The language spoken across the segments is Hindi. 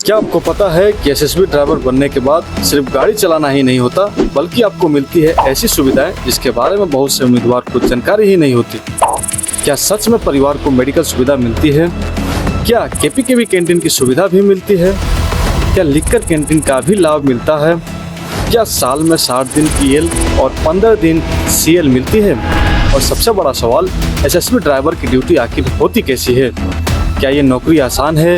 क्या आपको पता है कि एसएसबी ड्राइवर बनने के बाद सिर्फ गाड़ी चलाना ही नहीं होता, बल्कि आपको मिलती है ऐसी सुविधाएं जिसके बारे में बहुत से उम्मीदवार को जानकारी ही नहीं होती। क्या सच में परिवार को मेडिकल सुविधा मिलती है? क्या केपीकेवी कैंटीन की सुविधा भी मिलती है? क्या लिकर कैंटीन का भी लाभ मिलता है? क्या साल में 60 दिन पीएल और 15 दिन सीएल मिलती है? और सबसे बड़ा सवाल, एसएसबी ड्राइवर की ड्यूटी आखिर होती कैसी है? क्या ये नौकरी आसान है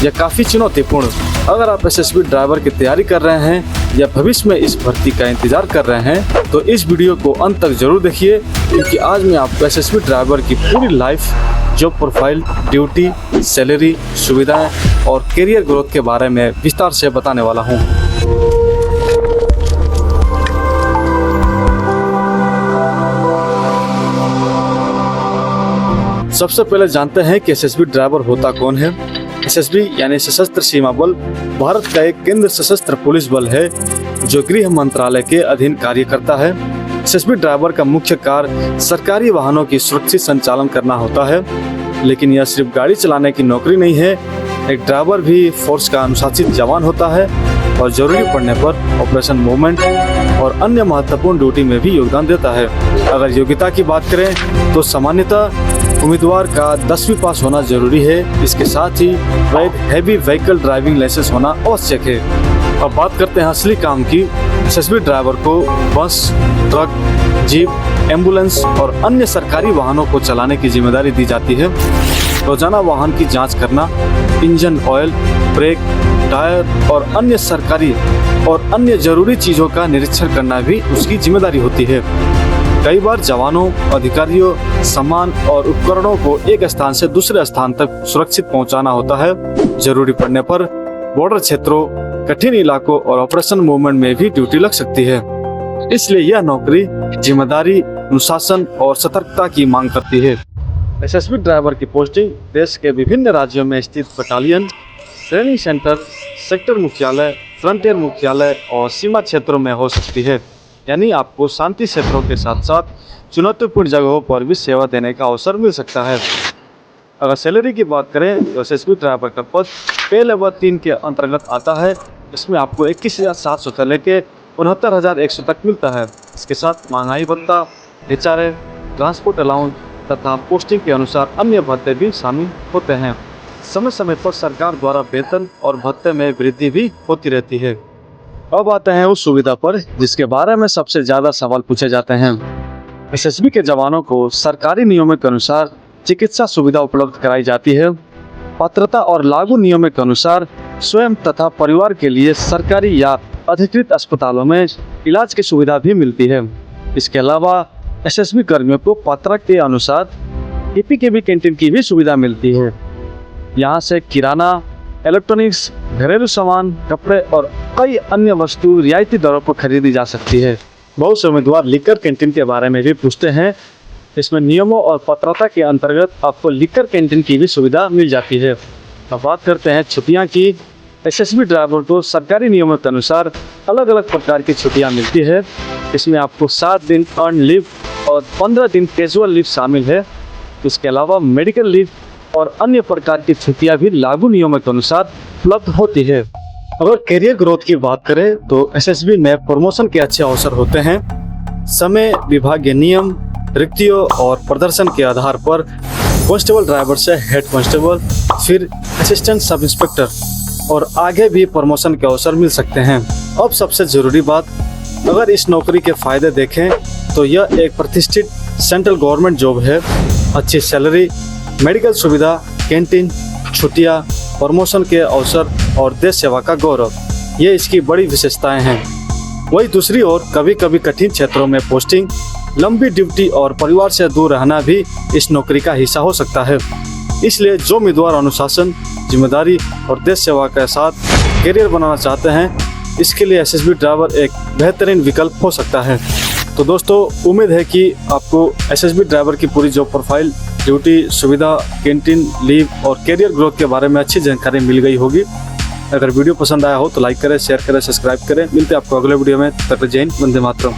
या काफ़ी चुनौतीपूर्ण? अगर आप एसएसबी ड्राइवर की तैयारी कर रहे हैं या भविष्य में इस भर्ती का इंतजार कर रहे हैं तो इस वीडियो को अंत तक जरूर देखिए, क्योंकि आज मैं आपको एसएसबी ड्राइवर की पूरी life, job profile, duty, salary, सुविधाएं और करियर ग्रोथ के बारे में विस्तार से बताने वाला हूँ। सबसे पहले जानते हैं कि एसएसबी ड्राइवर होता कौन है। एसएसबी यानी सशस्त्र सीमा बल भारत का एक केंद्र सशस्त्र पुलिस बल है जो गृह मंत्रालय के अधीन कार्य करता है। एसएसबी ड्राइवर का मुख्य कार्य सरकारी वाहनों की सुरक्षित संचालन करना होता है, लेकिन यह सिर्फ गाड़ी चलाने की नौकरी नहीं है। एक ड्राइवर भी फोर्स का अनुशासित जवान होता है और जरूरी पड़ने पर ऑपरेशन मूवमेंट और अन्य महत्वपूर्ण ड्यूटी में भी योगदान देता है। अगर योग्यता की बात करें तो सामान्यतः उम्मीदवार का 10वीं पास होना जरूरी है। इसके साथ ही वैध हैवी व्हीकल ड्राइविंग लाइसेंस होना आवश्यक है। अब बात करते हैं असली काम की। एसएसबी ड्राइवर को बस, ट्रक, जीप, एम्बुलेंस और अन्य सरकारी वाहनों को चलाने की जिम्मेदारी दी जाती है। रोजाना वाहन की जांच करना, इंजन ऑयल, ब्रेक, टायर और अन्य सरकारी और अन्य जरूरी चीज़ों का निरीक्षण करना भी उसकी जिम्मेदारी होती है। कई बार जवानों, अधिकारियों, सामान और उपकरणों को एक स्थान से दूसरे स्थान तक सुरक्षित पहुंचाना होता है। जरूरी पड़ने पर बॉर्डर क्षेत्रों, कठिन इलाकों और ऑपरेशन मूवमेंट में भी ड्यूटी लग सकती है। इसलिए यह नौकरी जिम्मेदारी, अनुशासन और सतर्कता की मांग करती है। एसएसबी ड्राइवर की पोस्टिंग देश के विभिन्न राज्यों में स्थित बटालियन, ट्रेनिंग सेंटर, सेक्टर मुख्यालय, फ्रंटियर मुख्यालय और सीमा क्षेत्रों में हो सकती है। यानी आपको शांति क्षेत्रों के साथ साथ चुनौतीपूर्ण जगहों पर भी सेवा देने का अवसर मिल सकता है। अगर सैलरी की बात करें तो एसएसबी ड्राइवर का पद पे लेवल 3 के अंतर्गत आता है। इसमें आपको 21,700 से लेकर 69,100 तक मिलता है। इसके साथ महंगाई भत्ता, HRA, ट्रांसपोर्ट अलाउंस तथा पोस्टिंग के अनुसार अन्य भत्ते भी शामिल होते हैं। समय समय पर सरकार द्वारा वेतन और भत्ते में वृद्धि भी होती रहती है। अब आते हैं उस सुविधा पर जिसके बारे में सबसे ज़्यादा सवाल पूछे जाते हैं। एसएसबी के जवानों को सरकारी नियमों के अनुसार चिकित्सा सुविधा उपलब्ध कराई जाती है। पात्रता और लागू नियमों के अनुसार स्वयं तथा परिवार के लिए सरकारी या अधिकृत अस्पतालों में इलाज की सुविधा भी मिलती है। इसके अलावा एसएसबी कर्मियों को पात्रता के अनुसार केपीकेवी कैंटीन की भी सुविधा मिलती है। यहाँ से किराना, इलेक्ट्रॉनिक्स, घरेलू सामान, कपड़े और कई अन्य वस्तु रियायती दरों पर खरीदी जा सकती है। बहुत से उम्मीदवार लिकर कैंटीन के बारे में भी पूछते हैं। इसमें नियमों और पात्रता के अंतर्गत आपको लिकर कैंटीन की भी सुविधा मिल जाती है। अब बात करते हैं छुट्टियां की। एसएसबी ड्राइवर को सरकारी नियमों के अनुसार अलग अलग प्रकार की छुट्टियां मिलती है। इसमें आपको 7 दिन अर्न लीव और 15 दिन कैजुअल लीव शामिल है। इसके अलावा मेडिकल लीव और अन्य प्रकार की छुट्टियां भी लागू नियमों के अनुसार उपलब्ध होती है। अगर करियर ग्रोथ की बात करें तो एसएसबी में प्रमोशन के अच्छे अवसर होते हैं। समय, विभागीय नियम, रिक्तियों और प्रदर्शन के आधार पर कांस्टेबल ड्राइवर से हेड कांस्टेबल, फिर असिस्टेंट सब इंस्पेक्टर और आगे भी प्रमोशन के अवसर मिल सकते हैं। अब सबसे जरूरी बात, अगर इस नौकरी के फायदे देखें तो यह एक प्रतिष्ठित सेंट्रल गवर्नमेंट जॉब है। अच्छी सैलरी, मेडिकल सुविधा, कैंटीन, छुट्टियां, प्रमोशन के अवसर और देश सेवा का गौरव, ये इसकी बड़ी विशेषताएं हैं। वही दूसरी ओर कभी कभी कठिन क्षेत्रों में पोस्टिंग, लंबी ड्यूटी और परिवार से दूर रहना भी इस नौकरी का हिस्सा हो सकता है। इसलिए जो उम्मीदवार अनुशासन, जिम्मेदारी और देश सेवा के साथ करियर बनाना चाहते हैं, इसके लिए एसएसबी ड्राइवर एक बेहतरीन विकल्प हो सकता है। तो दोस्तों, उम्मीद है कि आपको एसएसबी ड्राइवर की पूरी जॉब प्रोफाइल, ड्यूटी, सुविधा, कैंटीन, लीव और करियर ग्रोथ के बारे में अच्छी जानकारी मिल गई होगी। अगर वीडियो पसंद आया हो तो लाइक करें, शेयर करें, सब्सक्राइब करें। मिलते हैं आपको अगले वीडियो में। तब तक जय हिंद, वंदे मातरम।